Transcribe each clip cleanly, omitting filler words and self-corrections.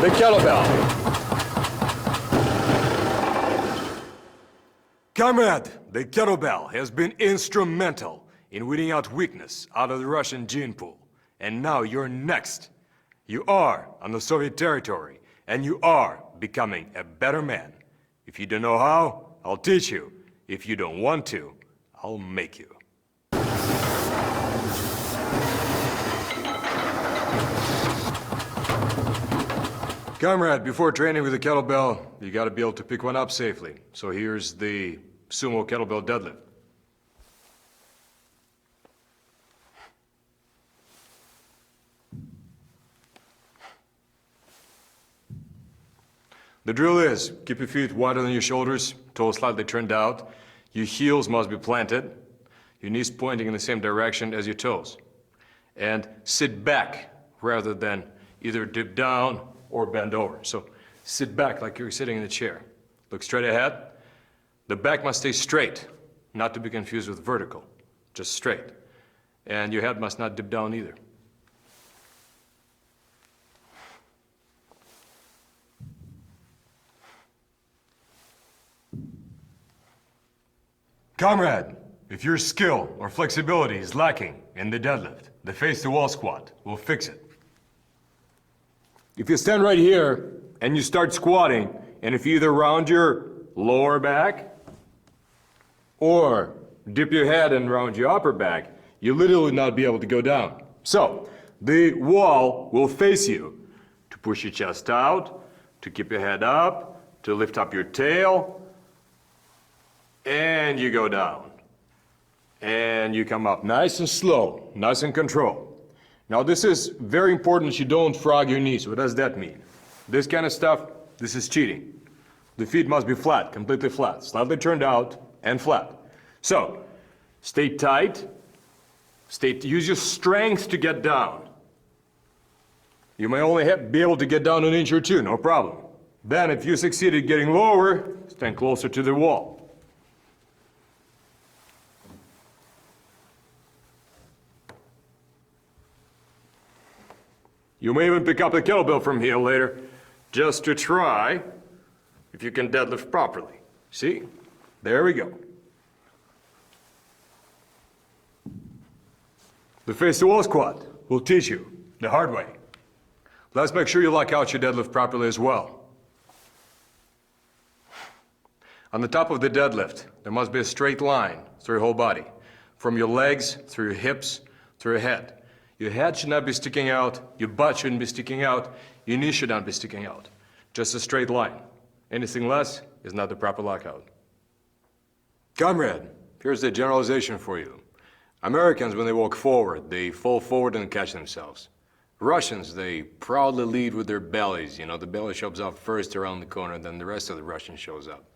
the kettlebell. Comrade, the kettlebell has been instrumental in weeding out weakness out of the Russian gene pool. And now you're next. You are on the Soviet territory, and you are becoming a better man. If you don't know how, I'll teach you. If you don't want to, I'll make you. Comrade, before training with the kettlebell, you gotta be able to pick one up safely. So here's the Sumo kettlebell deadlift. The drill is, keep your feet wider than your shoulders, toes slightly turned out. Your heels must be planted, your knees pointing in the same direction as your toes. And sit back rather than either dip down or bend over. So sit back like you're sitting in a chair. Look straight ahead. The back must stay straight, not to be confused with vertical, just straight. And your head must not dip down either. Comrade, if your skill or flexibility is lacking in the deadlift, the face-to-wall squat will fix it. If you stand right here and you start squatting, and if you either round your lower back or dip your head and round your upper back, you literally will not be able to go down. So, the wall will face you to push your chest out, to keep your head up, to lift up your tail, and you go down. And you come up nice and slow, nice and controlled. Now this is very important that you don't frog your knees. What does that mean? This kind of stuff, this is cheating. The feet must be flat, completely flat, slightly turned out and flat. So, stay tight, use your strength to get down. You may only be able to get down an inch or two, no problem. Then if you succeeded getting lower, stand closer to the wall. You may even pick up the kettlebell from here later, just to try if you can deadlift properly. See? There we go. The face-to-wall squat will teach you the hard way. Let's make sure you lock out your deadlift properly as well. On the top of the deadlift, there must be a straight line through your whole body, from your legs, through your hips, through your head. Your head should not be sticking out, your butt shouldn't be sticking out, your knees should not be sticking out. Just a straight line. Anything less is not the proper lockout. Comrade, here's the generalization for you. Americans, when they walk forward, they fall forward and catch themselves. Russians, they proudly lead with their bellies. You know, the belly shows up first around the corner, then the rest of the Russian shows up.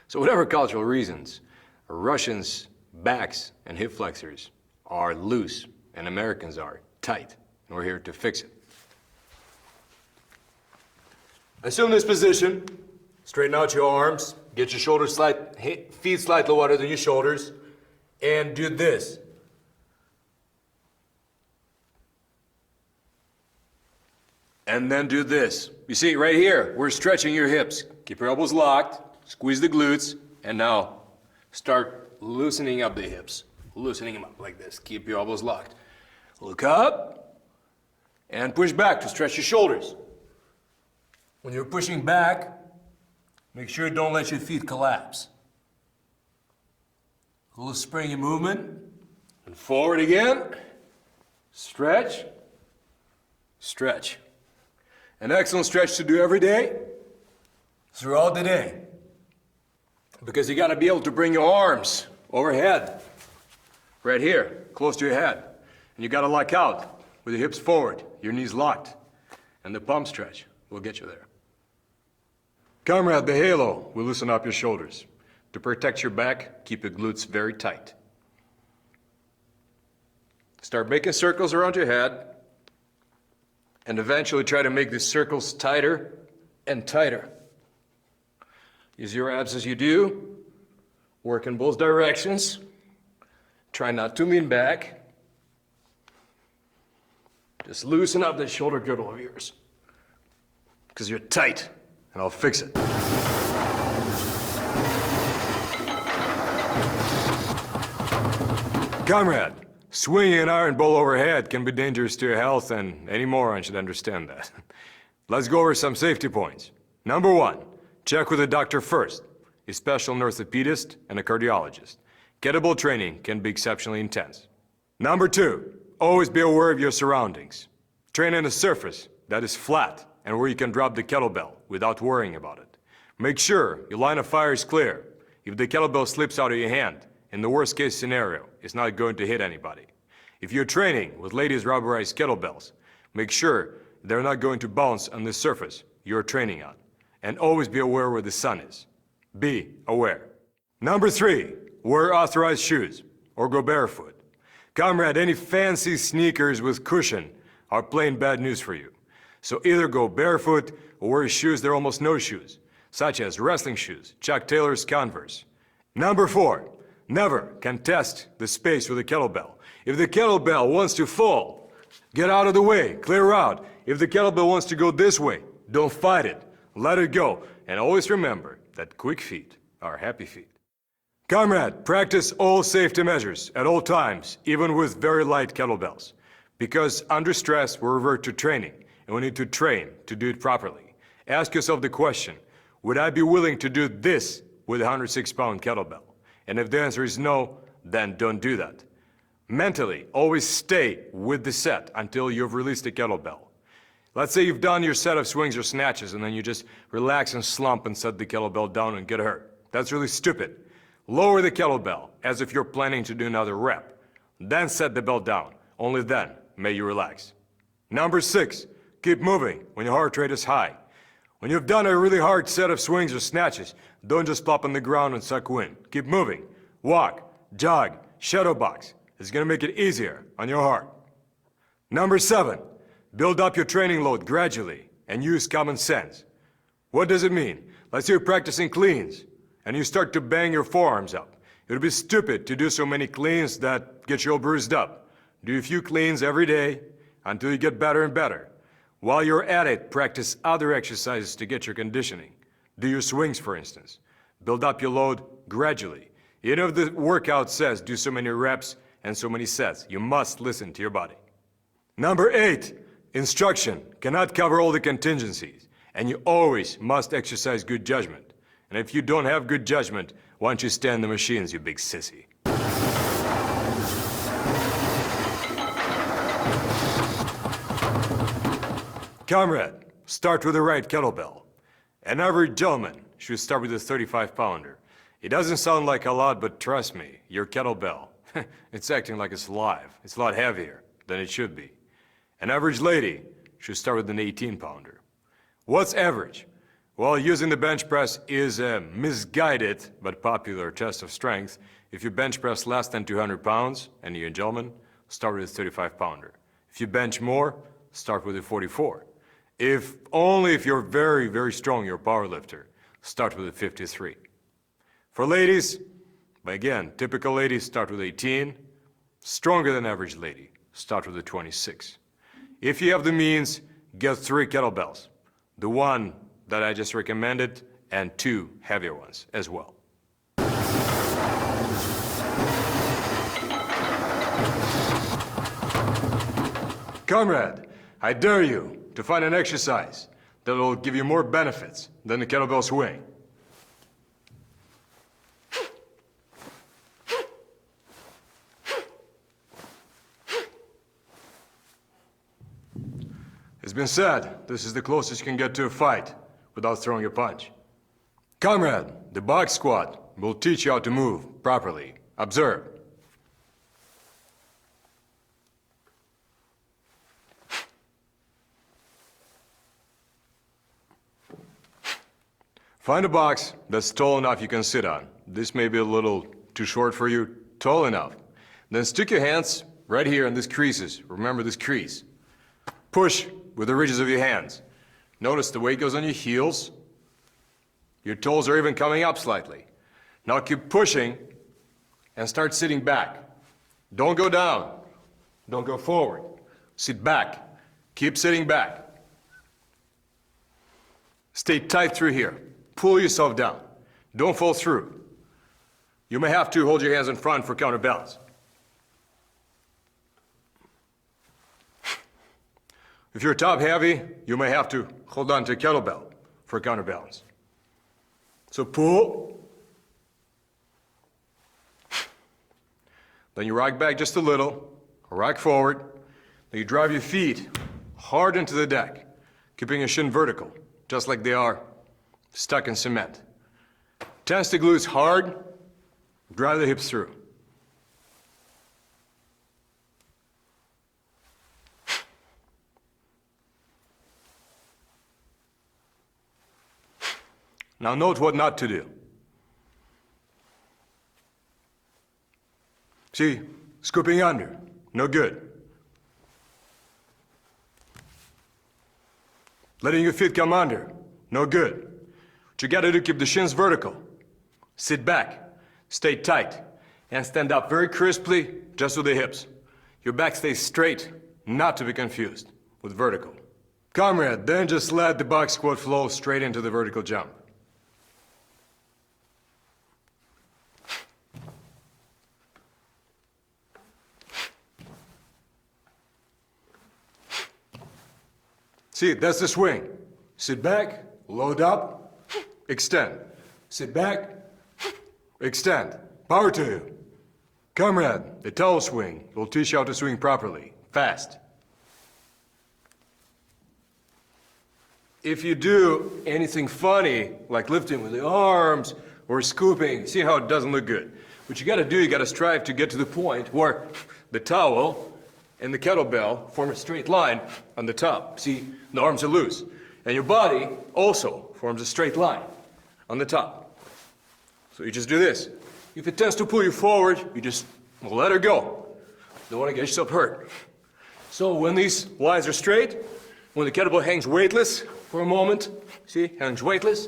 So whatever cultural reasons, Russians' backs and hip flexors are loose, and Americans are tight, and we're here to fix it. Assume this position, straighten out your arms, get your shoulders feet slightly wider than your shoulders, and do this. And then do this. You see, right here, we're stretching your hips. Keep your elbows locked, squeeze the glutes, and now start loosening up the hips. Loosening them up like this. Keep your elbows locked. Look up, and push back to stretch your shoulders. When you're pushing back, make sure you don't let your feet collapse. A little springy movement, and forward again. Stretch, stretch. An excellent stretch to do every day, throughout the day. Because you gotta be able to bring your arms overhead, right here, close to your head. And you gotta lock out with your hips forward, your knees locked. And the pump stretch will get you there. Comrade, the halo will loosen up your shoulders. To protect your back, keep your glutes very tight. Start making circles around your head, and eventually try to make these circles tighter and tighter. Use your abs as you do, work in both directions. Try not to lean back. Just loosen up the shoulder girdle of yours. Because you're tight, and I'll fix it. Comrade, swinging an iron bowl overhead can be dangerous to your health, and any moron should understand that. Let's go over some safety points. Number 1, check with a doctor first, especially an orthopedist and a cardiologist. Kettlebell training can be exceptionally intense. Number 2, always be aware of your surroundings. Train on a surface that is flat and where you can drop the kettlebell without worrying about it. Make sure your line of fire is clear. If the kettlebell slips out of your hand, in the worst case scenario, it's not going to hit anybody. If you're training with ladies' rubberized kettlebells, make sure they're not going to bounce on the surface you're training on. And always be aware where the sun is. Be aware. Number 3, wear authorized shoes or go barefoot. Comrade, any fancy sneakers with cushion are plain bad news for you. So either go barefoot or wear shoes that are almost no shoes, such as wrestling shoes, Chuck Taylor's Converse. Number 4, never contest the space with a kettlebell. If the kettlebell wants to fall, get out of the way, clear out. If the kettlebell wants to go this way, don't fight it, let it go. And always remember that quick feet are happy feet. Comrade, practice all safety measures at all times, even with very light kettlebells. Because under stress, we revert to training, and we need to train to do it properly. Ask yourself the question, would I be willing to do this with a 106-pound kettlebell? And if the answer is no, then don't do that. Mentally, always stay with the set until you've released the kettlebell. Let's say you've done your set of swings or snatches and then you just relax and slump and set the kettlebell down and get hurt. That's really stupid. Lower the kettlebell as if you're planning to do another rep. Then set the belt down. Only then may you relax. Number 6, keep moving when your heart rate is high. When you've done a really hard set of swings or snatches, don't just plop on the ground and suck wind. Keep moving. Walk, jog, shadow box. It's gonna make it easier on your heart. Number 7, build up your training load gradually and use common sense. What does it mean? Let's say you're practicing cleans and you start to bang your forearms up. It would be stupid to do so many cleans that get you all bruised up. Do a few cleans every day until you get better and better. While you're at it, practice other exercises to get your conditioning. Do your swings, for instance. Build up your load gradually. Even if the workout says do so many reps and so many sets, you must listen to your body. Number 8, instruction cannot cover all the contingencies, and you always must exercise good judgment. And if you don't have good judgment, why don't you stand the machines, you big sissy? Comrade, start with the right kettlebell. An average gentleman should start with a 35-pounder. It doesn't sound like a lot, but trust me, your kettlebell, it's acting like it's alive. It's a lot heavier than it should be. An average lady should start with an 18-pounder. What's average? Well, using the bench press is a misguided but popular test of strength. If you bench press less than 200 pounds, and you gentlemen, start with a 35-pounder. If you bench more, start with a 44. If you're very, very strong, you're a power lifter, start with a 53. For ladies, again, typical ladies start with 18. Stronger than average lady, start with a 26. If you have the means, get 3 kettlebells. The one that I just recommended, and 2 heavier ones as well. Comrade, I dare you to find an exercise that will give you more benefits than the kettlebell swing. It's been said, this is the closest you can get to a fight without throwing a punch. Comrade, the box squat will teach you how to move properly. Observe. Find a box that's tall enough you can sit on. This may be a little too short for you. Tall enough. Then stick your hands right here in these creases. Remember this crease. Push with the ridges of your hands. Notice the weight goes on your heels. Your toes are even coming up slightly. Now keep pushing and start sitting back. Don't go down. Don't go forward. Sit back. Keep sitting back. Stay tight through here. Pull yourself down. Don't fall through. You may have to hold your hands in front for counterbalance. If you're top heavy, you may have to hold on to a kettlebell for counterbalance. So pull. Then you rock back just a little, rock forward. Then you drive your feet hard into the deck, keeping your shin vertical, just like they are stuck in cement. Tense the glutes hard, drive the hips through. Now note what not to do. See, scooping under, no good. Letting your feet come under, no good. What you gotta do, keep the shins vertical. Sit back, stay tight, and stand up very crisply, just with the hips. Your back stays straight, not to be confused with vertical. Comrade, then just let the box squat flow straight into the vertical jump. See, that's the swing. Sit back, load up, extend. Sit back, extend. Power to you. Comrade, the towel swing will teach you how to swing properly, fast. If you do anything funny, like lifting with the arms or scooping, see how it doesn't look good. What you gotta do, you gotta strive to get to the point where the towel and the kettlebell form a straight line on the top. See, the arms are loose. And your body also forms a straight line on the top. So you just do this. If it tends to pull you forward, you just let her go. Don't want to get yourself hurt. So when these lines are straight, when the kettlebell hangs weightless for a moment, see, hangs weightless,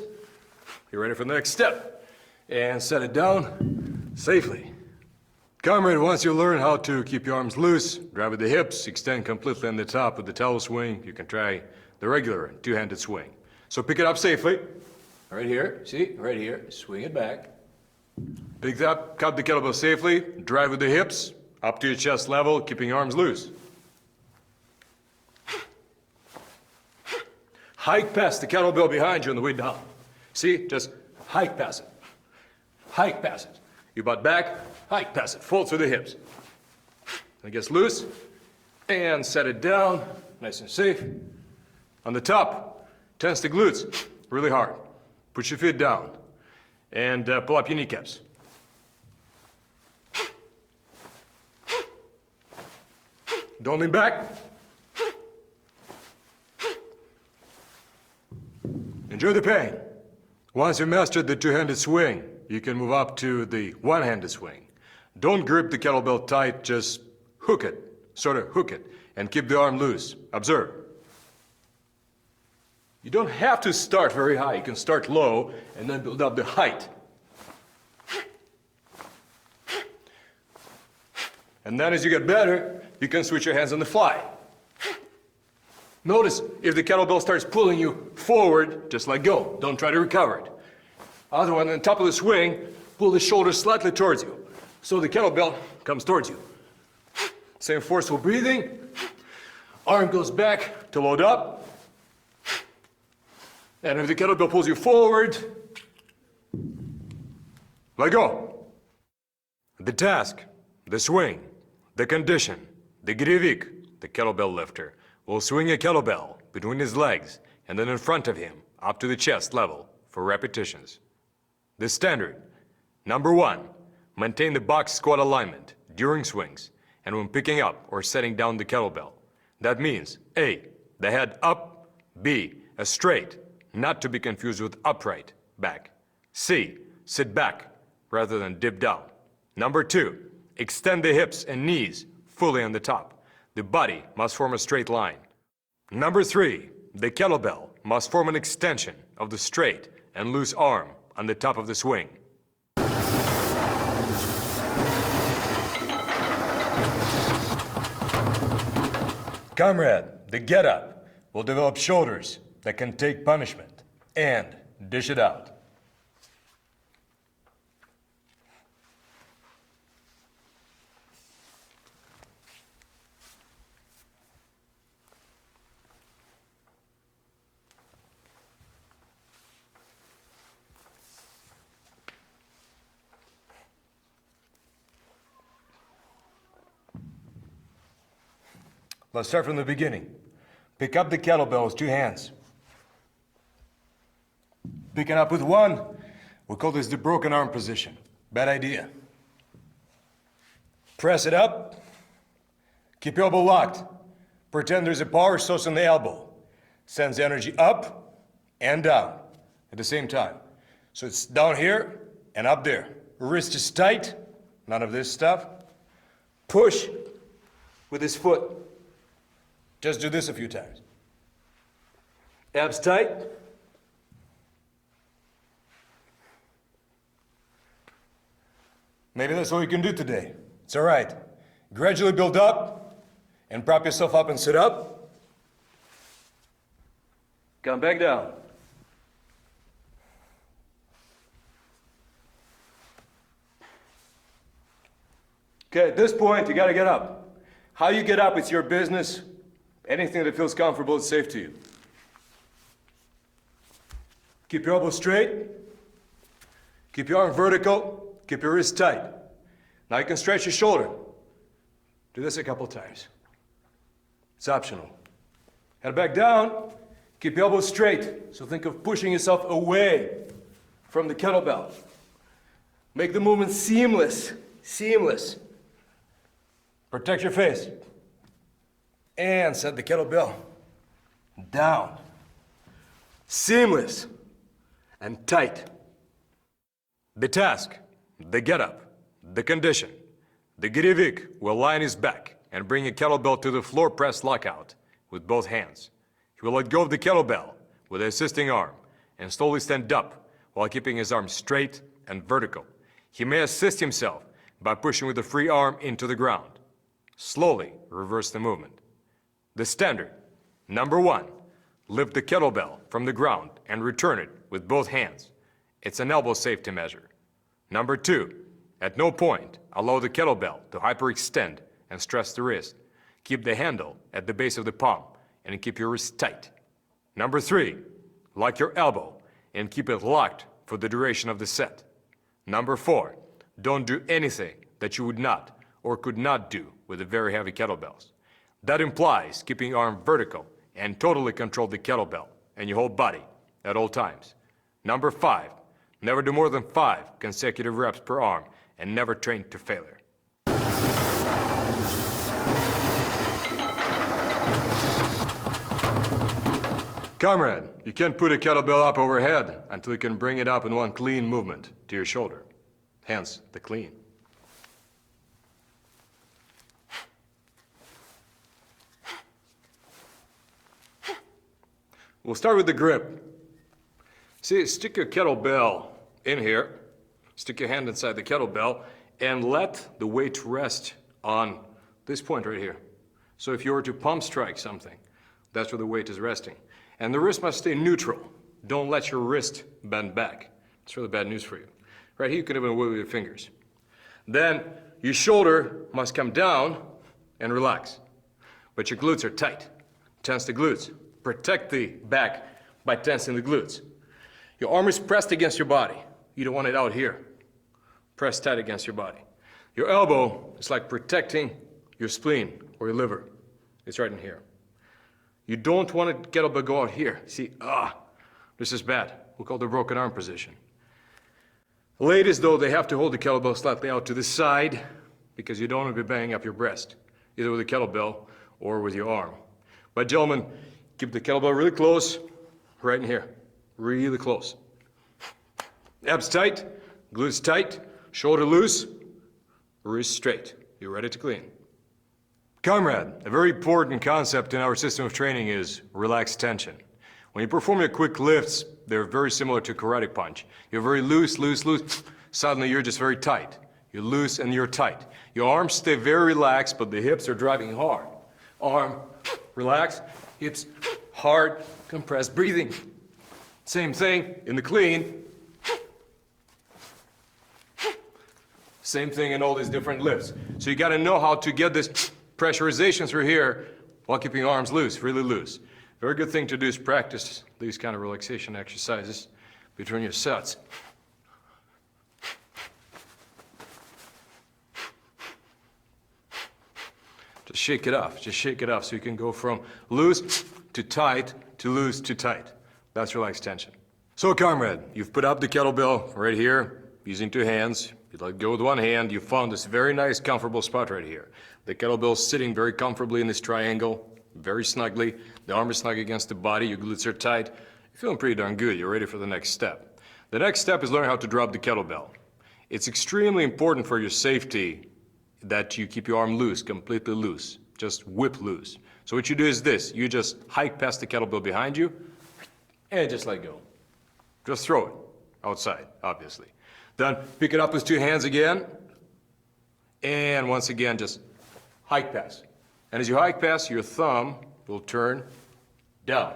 you're ready for the next step. And set it down safely. Comrade, once you learn how to keep your arms loose, drive with the hips, extend completely on the top with the towel swing, you can try the regular two-handed swing. So pick it up safely. Right here, see, right here, swing it back. Pick it up, cut the kettlebell safely, drive with the hips, up to your chest level, keeping your arms loose. Hike past the kettlebell behind you on the way down. See, just hike past it. Hike past it. Your butt back, hike past it, fold through the hips. It gets loose, and set it down, nice and safe. On the top, tense the glutes really hard. Put your feet down, and pull up your kneecaps. Don't lean back. Enjoy the pain. Once you mastered the two-handed swing, you can move up to the one-handed swing. Don't grip the kettlebell tight, just hook it, sort of hook it, and keep the arm loose. Observe. You don't have to start very high. You can start low and then build up the height. And then as you get better, you can switch your hands on the fly. Notice if the kettlebell starts pulling you forward, just let go. Don't try to recover it. Other one, on the top of the swing, pull the shoulders slightly towards you. So the kettlebell comes towards you. Same forceful breathing. Arm goes back to load up. And if the kettlebell pulls you forward, let go. The task, the swing, the condition, the grivik, the kettlebell lifter, will swing a kettlebell between his legs and then in front of him up to the chest level for repetitions. The standard, number 1, maintain the box squat alignment during swings and when picking up or setting down the kettlebell. That means A, the head up, B, a straight, not to be confused with upright back. C, sit back rather than dip down. Number 2, extend the hips and knees fully on the top. The body must form a straight line. Number 3, the kettlebell must form an extension of the straight and loose arm on the top of the swing. Comrade, the get-up will develop shoulders that can take punishment. and dish it out. Let's start from the beginning. Pick up the kettlebell with 2 hands. Picking up with 1, we call this the broken arm position. Bad idea. Press it up. Keep your elbow locked. Pretend there's a power source in the elbow. Sends the energy up and down at the same time. So it's down here and up there. Wrist is tight. None of this stuff. Push with his foot. Just do this a few times. Abs tight. Maybe that's all you can do today. It's all right. Gradually build up and prop yourself up and sit up. Come back down. Okay, at this point, you gotta get up. How you get up, it's your business. Anything that feels comfortable is safe to you. Keep your elbow straight. Keep your arm vertical. Keep your wrist tight. Now you can stretch your shoulder. Do this a couple times. It's optional. Head back down. Keep your elbow straight. So think of pushing yourself away from the kettlebell. Make the movement seamless. Seamless. Protect your face. And set the kettlebell down. Seamless and tight. The task, the getup, the condition. The Girievik will lie on his back and bring a kettlebell to the floor press lockout with both hands. He will let go of the kettlebell with the assisting arm and slowly stand up while keeping his arm straight and vertical. He may assist himself by pushing with the free arm into the ground. Slowly reverse the movement. The standard, number 1, lift the kettlebell from the ground and return it with both hands. It's an elbow safety measure. Number 2, at no point allow the kettlebell to hyperextend and stress the wrist. Keep the handle at the base of the palm and keep your wrist tight. Number 3, lock your elbow and keep it locked for the duration of the set. Number 4, don't do anything that you would not or could not do with the very heavy kettlebells. That implies keeping your arm vertical and totally control the kettlebell and your whole body at all times. Number 5, never do more than 5 consecutive reps per arm and never train to failure. Comrade, you can't put a kettlebell up overhead until you can bring it up in one clean movement to your shoulder. Hence, the clean. We'll start with the grip. See, stick your kettlebell in here, stick your hand inside the kettlebell, and let the weight rest on this point right here. So if you were to pump strike something, that's where the weight is resting. And the wrist must stay neutral. Don't let your wrist bend back. It's really bad news for you. Right here, you can even wiggle your fingers. Then your shoulder must come down and relax. But your glutes are tight. Tense the glutes. Protect the back by tensing the glutes. Your arm is pressed against your body. You don't want it out here. Press tight against your body. Your elbow is like protecting your spleen or your liver. It's right in here. You don't want to kettlebell go out here. See, this is bad. We'll call the broken arm position. Ladies, though, they have to hold the kettlebell slightly out to the side because you don't want to be banging up your breast, either with the kettlebell or with your arm. But gentlemen, keep the kettlebell really close, right in here, really close. Abs tight, glutes tight, shoulder loose, wrist straight. You're ready to clean. Comrade, a very important concept in our system of training is relaxed tension. When you perform your quick lifts, they're very similar to karate punch. You're very loose, loose, loose. Suddenly you're just very tight. You're loose and you're tight. Your arms stay very relaxed, but the hips are driving hard. Arm, relax, hips, hard, compressed breathing. Same thing in the clean. Same thing in all these different lifts. So you gotta know how to get this pressurization through here while keeping your arms loose, really loose. Very good thing to do is practice these kind of relaxation exercises between your sets. Just shake it off, so you can go from loose to tight to loose to tight. That's relaxed tension. So comrade, you've put up the kettlebell right here, using 2 hands. You let go with 1 hand, you found this very nice comfortable spot right here. The kettlebell's sitting very comfortably in this triangle, very snugly. The arm is snug against the body, your glutes are tight. You're feeling pretty darn good, you're ready for the next step. The next step is learning how to drop the kettlebell. It's extremely important for your safety that you keep your arm loose, completely loose, just whip loose. So what you do is this, you just hike past the kettlebell behind you and just let go. Just throw it outside, obviously. Then pick it up with 2 hands again, and once again just hike past. And as you hike past, your thumb will turn down.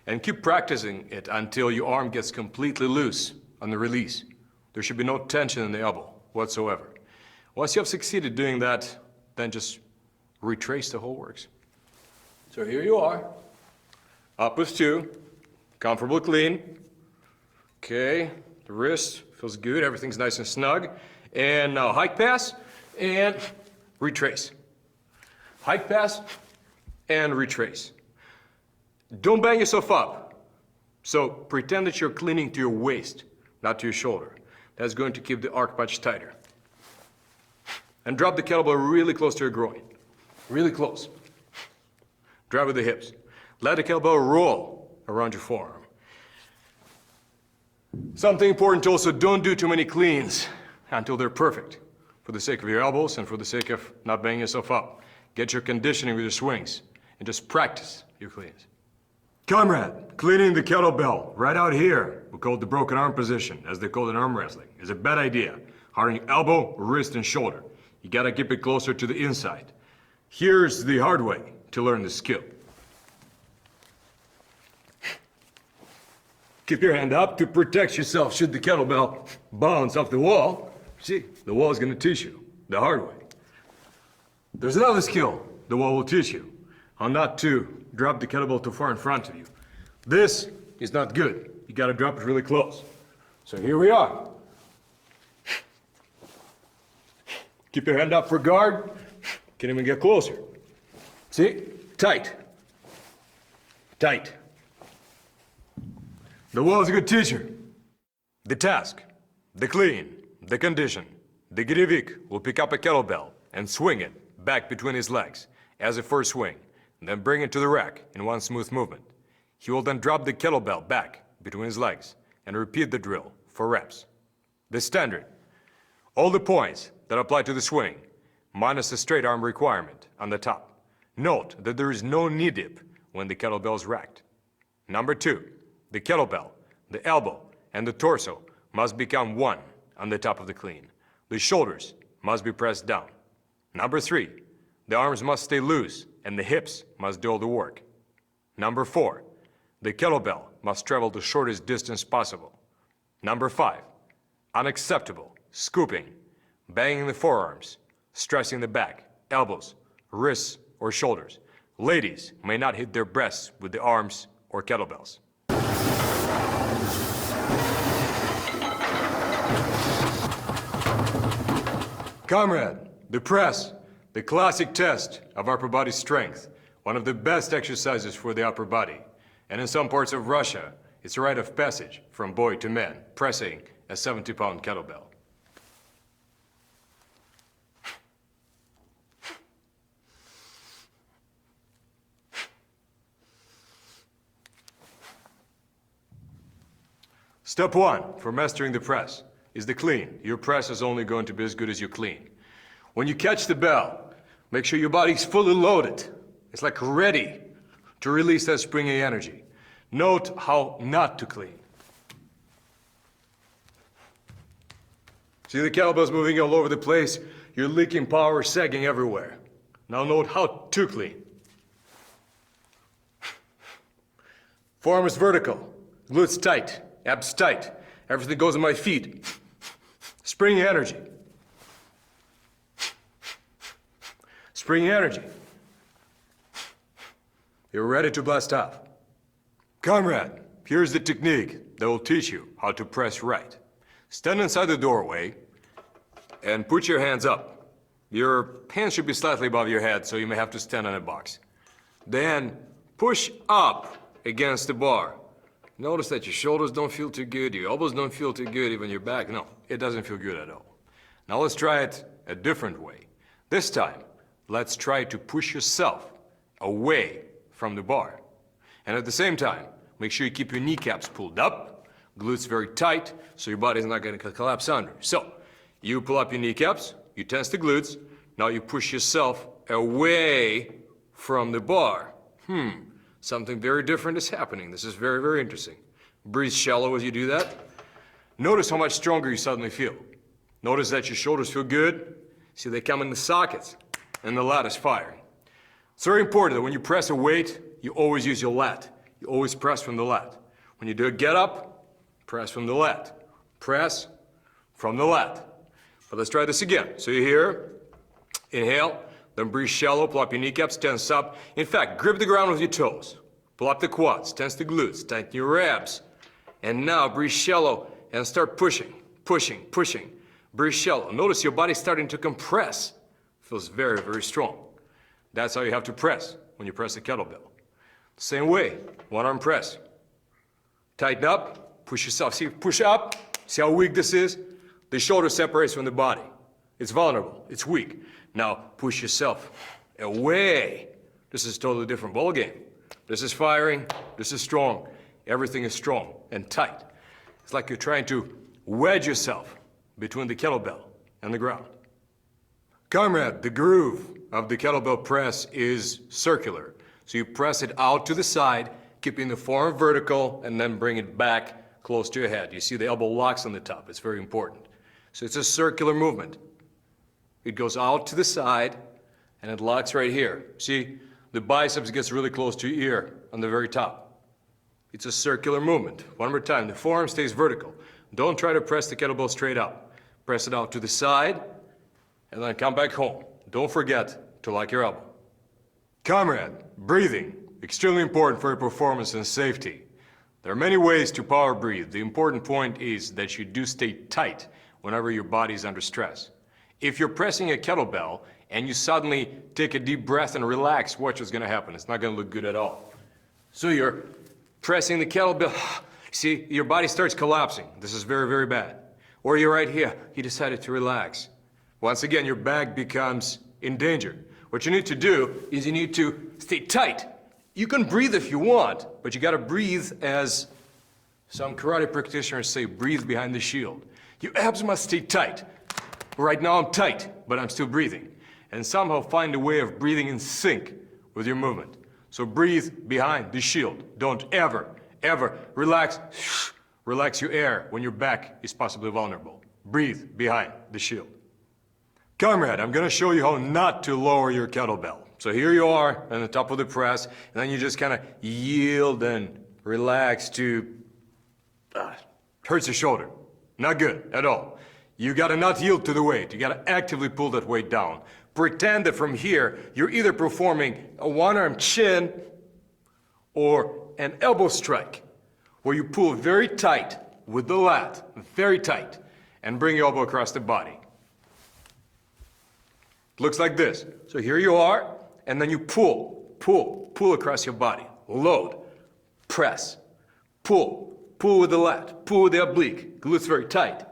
And keep practicing it until your arm gets completely loose on the release. There should be no tension in the elbow whatsoever. Once you have succeeded doing that, then just retrace the whole works. So here you are, up with 2, comfortable clean. Okay, the wrist feels good, everything's nice and snug. And now hike pass and retrace. Hike pass and retrace. Don't bang yourself up. So pretend that you're cleaning to your waist, not to your shoulder. That's going to keep the arc much tighter. And drop the kettlebell really close to your groin. Really close. Drive with the hips. Let the kettlebell roll around your forearm. Something important to also, don't do too many cleans until they're perfect. For the sake of your elbows and for the sake of not banging yourself up. Get your conditioning with your swings and just practice your cleans. Comrade, cleaning the kettlebell right out here, we call it the broken arm position, as they call it in arm wrestling, is a bad idea. Hardening elbow, wrist, and shoulder. You gotta keep it closer to the inside. Here's the hard way to learn this skill. Keep your hand up to protect yourself should the kettlebell bounce off the wall. See, the wall is gonna teach you the hard way. There's another skill the wall will teach you. How not to drop the kettlebell too far in front of you. This is not good. You gotta drop it really close. So here we are. Keep your hand up for guard. Can't even get closer. See? Tight. Tight. The wall is a good teacher. The task, the clean, the condition. The Gyrevik will pick up a kettlebell and swing it back between his legs as a first swing, and then bring it to the rack in one smooth movement. He will then drop the kettlebell back between his legs and repeat the drill for reps. The standard, all the points that apply to the swing, minus the straight arm requirement on the top. Note that there is no knee dip when the kettlebell is racked. Number 2, the kettlebell, the elbow, and the torso must become one on the top of the clean. The shoulders must be pressed down. Number 3, the arms must stay loose and the hips must do all the work. Number 4, the kettlebell must travel the shortest distance possible. Number 5, unacceptable, scooping, banging the forearms, stressing the back, elbows, wrists, or shoulders. Ladies may not hit their breasts with the arms or kettlebells. Comrade, the press, the classic test of upper body strength, one of the best exercises for the upper body. And in some parts of Russia, it's a rite of passage from boy to man, pressing a 70-pound kettlebell. Step 1 for mastering the press is the clean. Your press is only going to be as good as you clean. When you catch the bell, make sure your body's fully loaded. It's like ready to release that springy energy. Note how not to clean. See the kettlebells moving all over the place? You're leaking power, sagging everywhere. Now note how to clean. Forearm is vertical. Glutes tight, abs tight. Everything goes in my feet. Spring energy. Spring energy. You're ready to blast off. Comrade, here's the technique that will teach you how to press right. Stand inside the doorway and put your hands up. Your hands should be slightly above your head, so you may have to stand on a box. Then push up against the bar. Notice that your shoulders don't feel too good, your elbows don't feel too good, even your back. No, it doesn't feel good at all. Now let's try it a different way. This time, let's try to push yourself away from the bar. And at the same time, make sure you keep your kneecaps pulled up, glutes very tight, so your body's not going to collapse under. So, you pull up your kneecaps, you tense the glutes, now you push yourself away from the bar. Something very different is happening. This is very, very interesting. Breathe shallow as you do that. Notice how much stronger you suddenly feel. Notice that your shoulders feel good. See, they come in the sockets, and the lat is firing. It's very important that when you press a weight, you always use your lat. You always press from the lat. When you do a get up, press from the lat. Press from the lat. But let's try this again. So you're here, inhale, then breathe shallow, pull up your kneecaps, tense up. In fact, grip the ground with your toes. Pull up the quads, tense the glutes, tighten your abs. And now breathe shallow and start pushing, pushing, pushing. Breathe shallow. Notice your body's starting to compress. Feels very, very strong. That's how you have to press when you press a kettlebell. Same way, one arm press. Tighten up, push yourself. See, push up. See how weak this is? The shoulder separates from the body. It's vulnerable, it's weak. Now push yourself away. This is a totally different ball game. This is firing, this is strong. Everything is strong and tight. It's like you're trying to wedge yourself between the kettlebell and the ground. Comrade, the groove of the kettlebell press is circular. So you press it out to the side, keeping the forearm vertical, and then bring it back close to your head. You see the elbow locks on the top. It's very important. So it's a circular movement. It goes out to the side, and it locks right here. See, the biceps gets really close to your ear on the very top. It's a circular movement. One more time, the forearm stays vertical. Don't try to press the kettlebell straight up. Press it out to the side, and then come back home. Don't forget to lock your elbow. Comrade, breathing, extremely important for your performance and safety. There are many ways to power breathe. The important point is that you do stay tight whenever your body is under stress. If you're pressing a kettlebell and you suddenly take a deep breath and relax, watch what's gonna happen. It's not gonna look good at all. So you're pressing the kettlebell, see, your body starts collapsing. This is very, very bad. Or you're right here, you decided to relax. Once again, your back becomes in danger. What you need to do is you need to stay tight. You can breathe if you want, but you gotta breathe as some karate practitioners say, breathe behind the shield. Your abs must stay tight. Right now I'm tight, but I'm still breathing. And somehow find a way of breathing in sync with your movement. So breathe behind the shield. Don't ever, ever relax your air when your back is possibly vulnerable. Breathe behind the shield. Comrade, I'm gonna show you how not to lower your kettlebell. So here you are on the top of the press, and then you just kind of yield and relax to, hurts your shoulder. Not good at all. You gotta not yield to the weight. You gotta actively pull that weight down. Pretend that from here, you're either performing a one-arm chin or an elbow strike, where you pull very tight with the lat, very tight, and bring your elbow across the body. Looks like this. So here you are, and then you pull across your body. Load, press, pull with the lat, pull with the oblique, glutes very tight,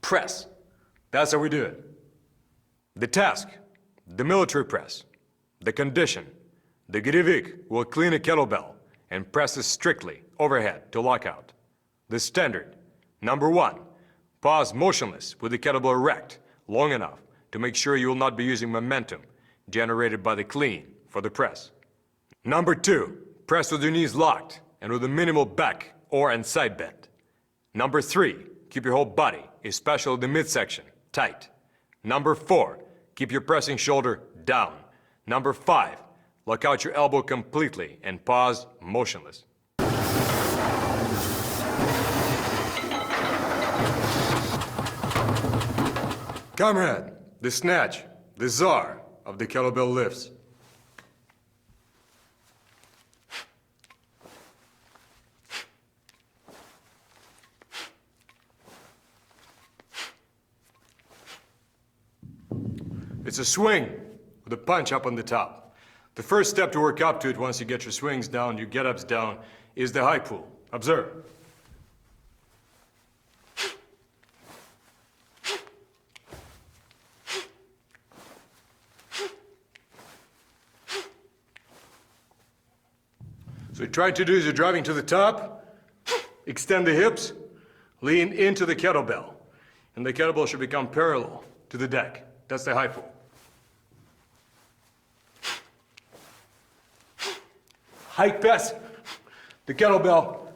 press. That's how we do it. The task, the military press, the condition, the Gidivik will clean a kettlebell and press it strictly overhead to lockout. The standard, number 1, pause motionless with the kettlebell erect long enough to make sure you will not be using momentum generated by the clean for the press. Number 2, press with your knees locked and with a minimal back or and side bend. Number 3, keep your whole body, especially the midsection, tight. Number 4, keep your pressing shoulder down. Number 5, lock out your elbow completely and pause motionless. Comrade, the Snatch, the czar of the kettlebell lifts. It's a swing with a punch up on the top. The first step to work up to it once you get your swings down, your get-ups down, is the high pull. Observe. So what you're trying to do is you're driving to the top, extend the hips, lean into the kettlebell. And the kettlebell should become parallel to the deck. That's the high pull. Hike past the kettlebell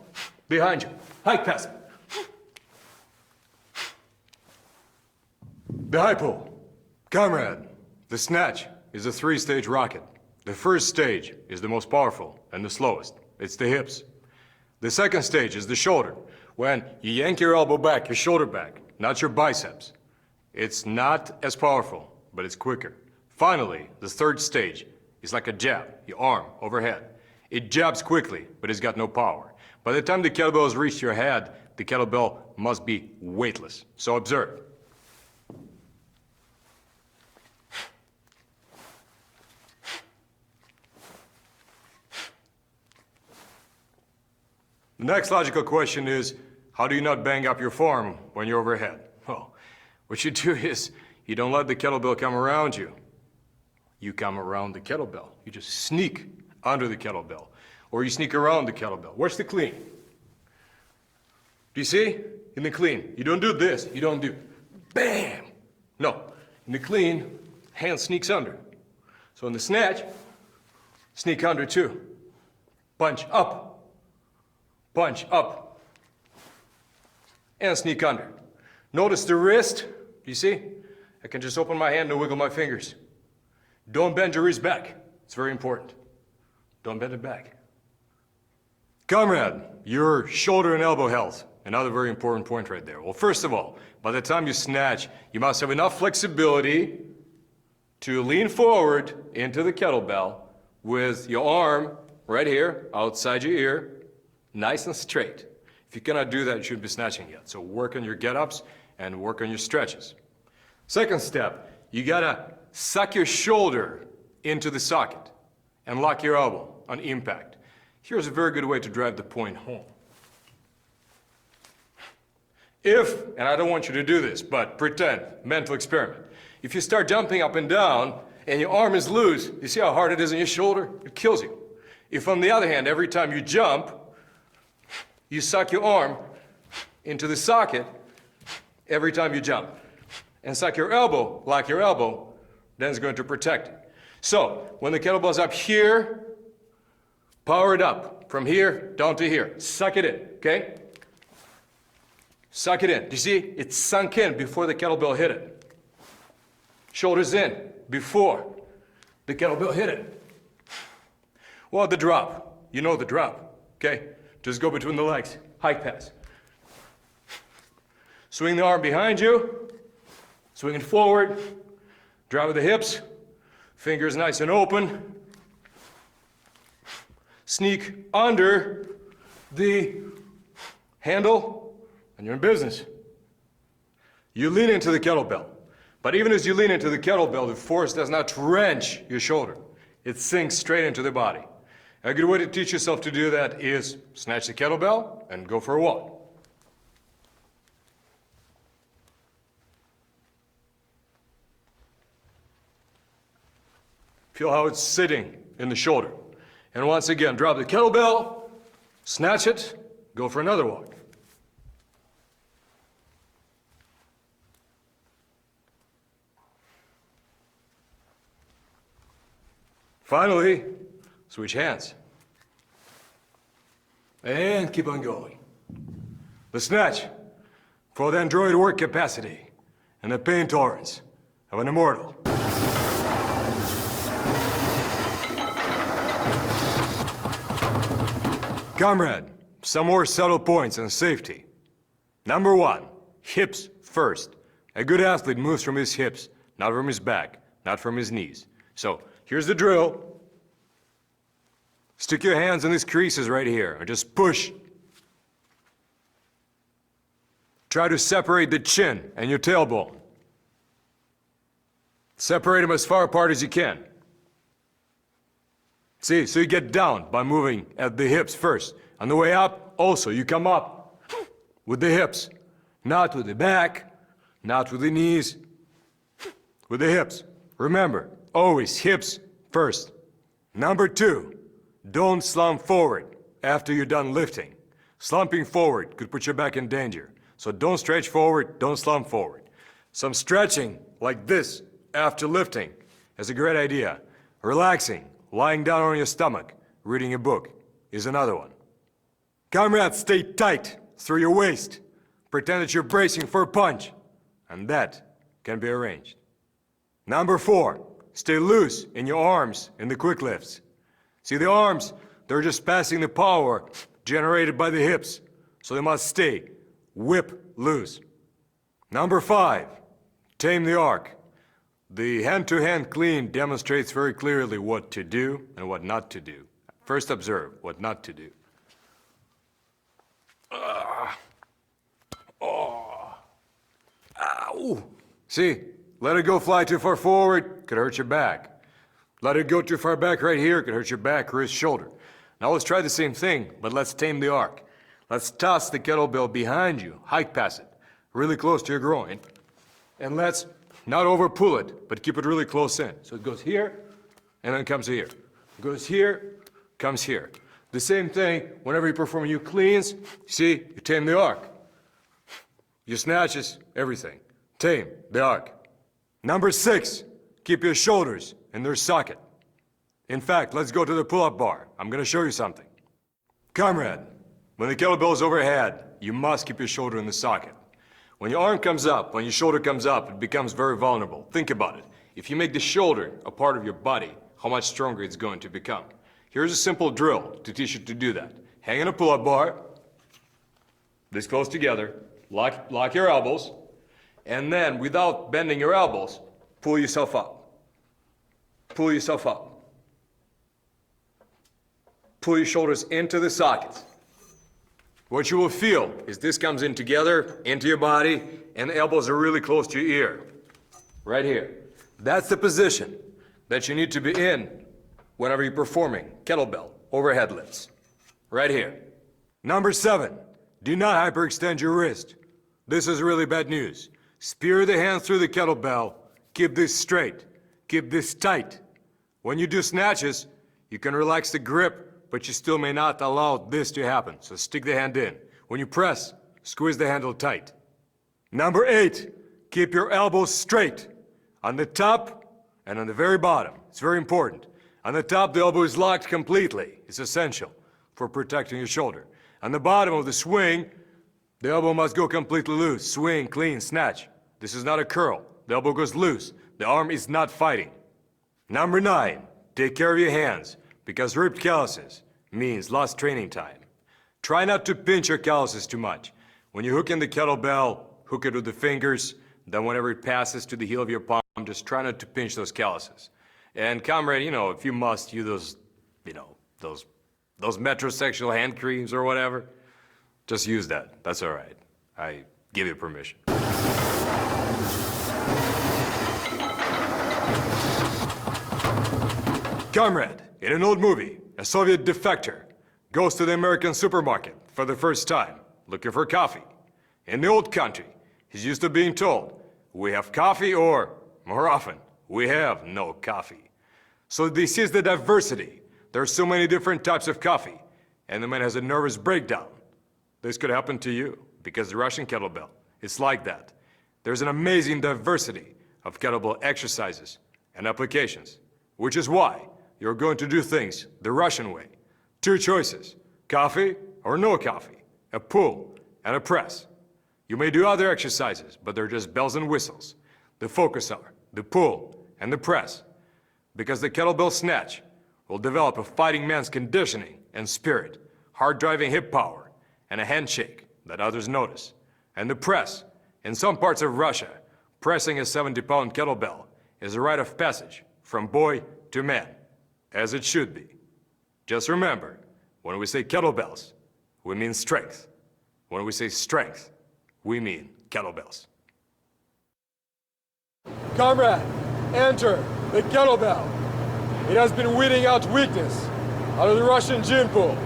behind you. Hike past. The high pull. Comrade, the Snatch is a 3-stage rocket. The first stage is the most powerful and the slowest. It's the hips. The second stage is the shoulder. When you yank your elbow back, your shoulder back, not your biceps. It's not as powerful, but it's quicker. Finally, the third stage is like a jab, your arm overhead. It jabs quickly, but it's got no power. By the time the kettlebell has reached your head, the kettlebell must be weightless. So observe. The next logical question is, how do you not bang up your forearm when you're overhead? Well, what you do is, you don't let the kettlebell come around you. You come around the kettlebell. You just sneak under the kettlebell. Or you sneak around the kettlebell. Watch the clean. Do you see? In the clean, you don't do this. You don't do bam. No. In the clean, hand sneaks under. So in the snatch, sneak under too. Punch up. Punch up. And sneak under. Notice the wrist. You see? I can just open my hand and wiggle my fingers. Don't bend your wrist back. It's very important. Don't bend it back. Comrade, your shoulder and elbow health. Another very important point right there. Well, first of all, by the time you snatch, you must have enough flexibility to lean forward into the kettlebell with your arm right here, outside your ear, nice and straight. If you cannot do that, you shouldn't be snatching yet. So work on your get-ups and work on your stretches. Second step, you gotta suck your shoulder into the socket and lock your elbow on impact. Here's a very good way to drive the point home. If, and I don't want you to do this, but pretend, mental experiment. If you start jumping up and down and your arm is loose, you see how hard it is on your shoulder? It kills you. If on the other hand, every time you jump, you suck your arm into the socket every time you jump, and suck your elbow like your elbow, then it's going to protect it. So, when the kettlebell's up here, power it up. From here down to here. Suck it in, okay? Suck it in. Do you see? It's sunk in before the kettlebell hit it. Shoulders in before the kettlebell hit it. Well, the drop. You know the drop, okay? Just go between the legs. Hike pass. Swing the arm behind you. Swing it forward. Drive with the hips. Fingers nice and open. Sneak under the handle, and you're in business. You lean into the kettlebell. But even as you lean into the kettlebell, the force does not wrench your shoulder. It sinks straight into the body. A good way to teach yourself to do that is snatch the kettlebell and go for a walk. Feel how it's sitting in the shoulder. And once again, drop the kettlebell, snatch it, go for another walk. Finally, switch hands. And keep on going. The snatch for the android work capacity and the pain tolerance of an immortal. Comrade, some more subtle points on safety. Number 1, hips first. A good athlete moves from his hips, not from his back, not from his knees. So here's the drill. Stick your hands in these creases right here and just push. Try to separate the chin and your tailbone. Separate them as far apart as you can. See, so you get down by moving at the hips first. On the way up, also, you come up with the hips. Not with the back, not with the knees, with the hips. Remember, always hips first. Number 2, don't slump forward after you're done lifting. Slumping forward could put your back in danger. So don't stretch forward, don't slump forward. Some stretching like this after lifting is a great idea. Relaxing, lying down on your stomach, reading a book is another one. Comrades, stay tight through your waist. Pretend that you're bracing for a punch, and that can be arranged. Number 4, stay loose in your arms in the quick lifts. See, the arms, they're just passing the power generated by the hips, so they must stay whip loose. Number 5, tame the arc. The hand-to-hand clean demonstrates very clearly what to do and what not to do. First observe what not to do. Ow. See, let it go fly too far forward, could hurt your back. Let it go too far back right here, could hurt your back, wrist, shoulder. Now let's try the same thing, but let's tame the arc. Let's toss the kettlebell behind you, hike past it, really close to your groin. And let's not over pull it, but keep it really close in. So it goes here, and then comes here. Goes here, comes here. The same thing whenever you perform your cleans, see, you tame the arc. Your snatches, everything. Tame the arc. Number 6, keep your shoulders in their socket. In fact, let's go to the pull-up bar. I'm gonna show you something. Comrade, when the kettlebell is overhead, you must keep your shoulder in the socket. When your arm comes up, when your shoulder comes up, it becomes very vulnerable. Think about it. If you make the shoulder a part of your body, how much stronger it's going to become. Here's a simple drill to teach you to do that. Hang in a pull-up bar, this close together, lock your elbows, and then without bending your elbows, pull yourself up. Pull yourself up. Pull your shoulders into the sockets. What you will feel is this comes in together, into your body, and the elbows are really close to your ear. Right here. That's the position that you need to be in whenever you're performing kettlebell overhead lifts. Right here. Number 7, do not hyperextend your wrist. This is really bad news. Spear the hands through the kettlebell. Keep this straight. Keep this tight. When you do snatches, you can relax the grip, but you still may not allow this to happen. So stick the hand in. When you press, squeeze the handle tight. Number 8, keep your elbows straight. On the top and on the very bottom. It's very important. On the top, the elbow is locked completely. It's essential for protecting your shoulder. On the bottom of the swing, the elbow must go completely loose. Swing, clean, snatch. This is not a curl. The elbow goes loose. The arm is not fighting. Number 9, take care of your hands, because ripped calluses means lost training time. Try not to pinch your calluses too much. When you hook in the kettlebell, hook it with the fingers, then whenever it passes to the heel of your palm, just try not to pinch those calluses. And comrade, if you must use those metrosexual hand creams or whatever, just use that. That's all right. I give you permission. Comrade, in an old movie, a Soviet defector goes to the American supermarket for the first time, looking for coffee. In the old country, he's used to being told, we have coffee, or, more often, we have no coffee. So he sees the diversity. There are so many different types of coffee, and the man has a nervous breakdown. This could happen to you, because the Russian kettlebell, it's like that. There's an amazing diversity of kettlebell exercises and applications, which is why you're going to do things the Russian way. 2 choices, coffee or no coffee, a pull and a press. You may do other exercises, but they're just bells and whistles. The focus are the pull and the press, because the kettlebell snatch will develop a fighting man's conditioning and spirit, hard-driving hip power, and a handshake that others notice. And the press, in some parts of Russia, pressing a 70-pound kettlebell is a rite of passage from boy to man, as it should be. Just remember, when we say kettlebells, we mean strength. When we say strength, we mean kettlebells. Comrade, enter the kettlebell. It has been weeding out weakness out of the Russian gene pool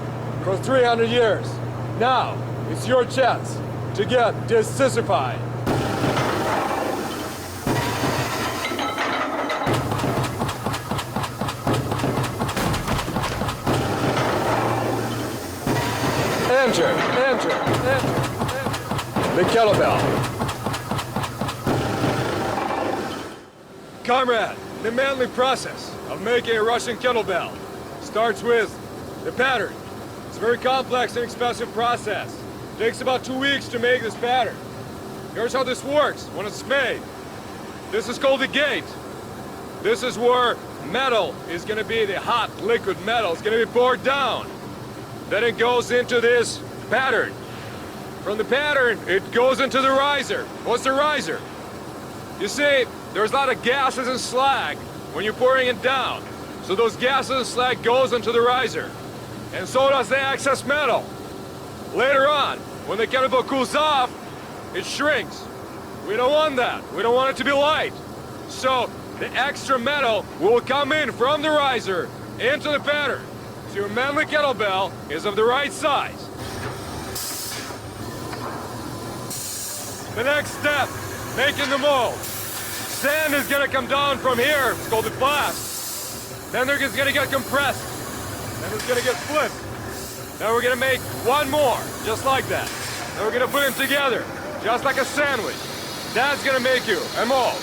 for 300 years. Now, it's your chance to get desissified. Enter the kettlebell. Comrade, the manly process of making a Russian kettlebell starts with the pattern. It's a very complex and expensive process. It takes about 2 weeks to make this pattern. Here's how this works when it's made. This is called the gate. This is where metal is going to be, the hot liquid metal is going to be poured down. Then it goes into this pattern. From the pattern, it goes into the riser. What's the riser? You see, there's a lot of gases and slag when you're pouring it down. So those gases and slag goes into the riser. And so does the excess metal. Later on, when the kettlebell cools off, it shrinks. We don't want that. We don't want it to be light. So the extra metal will come in from the riser into the pattern. So your manly kettlebell is of the right size. The next step, making the mold. Sand is gonna come down from here, it's called the blast. Then it's gonna get compressed. Then it's gonna get flipped. Then we're gonna make one more, just like that. Then we're gonna put them together, just like a sandwich. That's gonna make you a mold.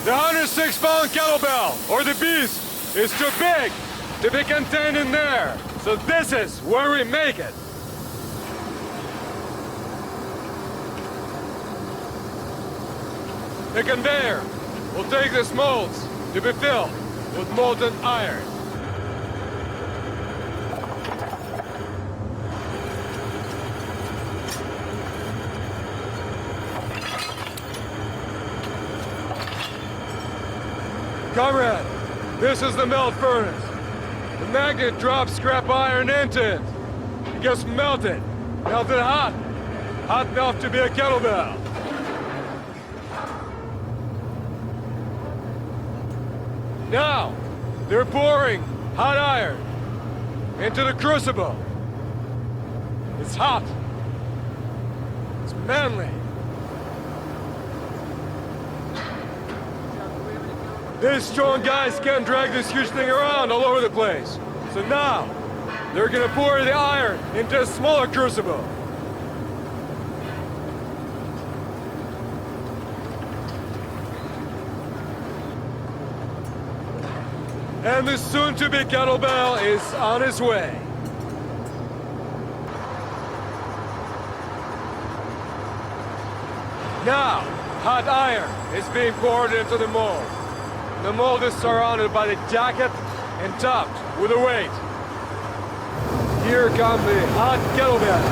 The 106-pound kettlebell, or the beast, is too big to be contained in there. So this is where we make it. The conveyor will take these molds to be filled with molten iron. Comrade, this is the melt furnace. The magnet drops scrap iron into it. It gets melted hot enough to be a kettlebell. Now, they're pouring hot iron into the crucible. It's hot. It's manly. These strong guys can't drag this huge thing around all over the place. So now, they're gonna pour the iron into a smaller crucible. And the soon-to-be kettlebell is on its way. Now, hot iron is being poured into the mold. The mold is surrounded by the jacket and topped with a weight. Here comes the hot kettlebell.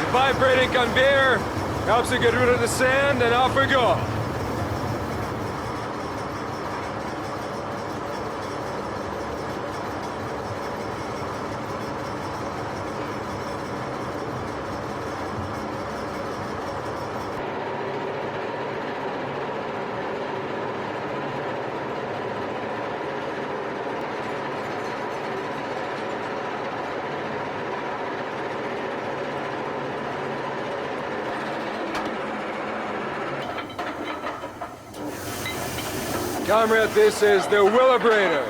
The vibrating conveyor helps you get rid of the sand, and off we go. Comrade, this is the Wheelabrator.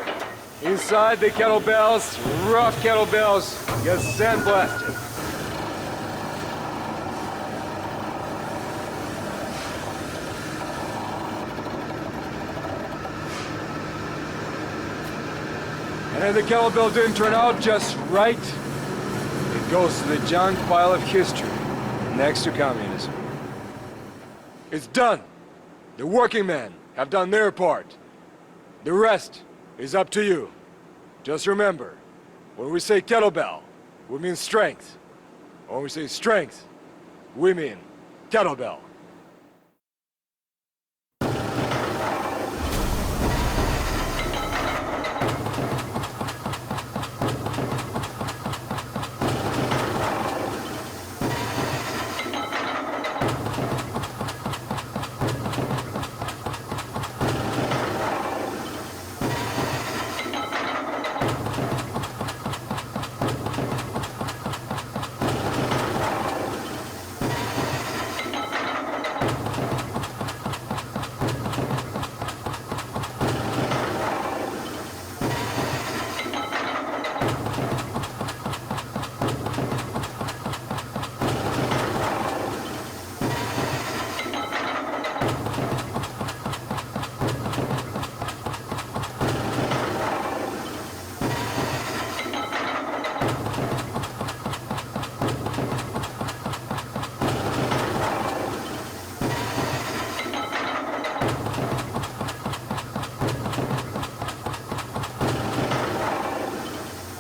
Inside the kettlebells, rough kettlebells, get sandblasted. And if the kettlebell didn't turn out just right, it goes to the junk pile of history next to communism. It's done. The working men have done their part. The rest is up to you. Just remember, when we say kettlebell, we mean strength. When we say strength, we mean kettlebell.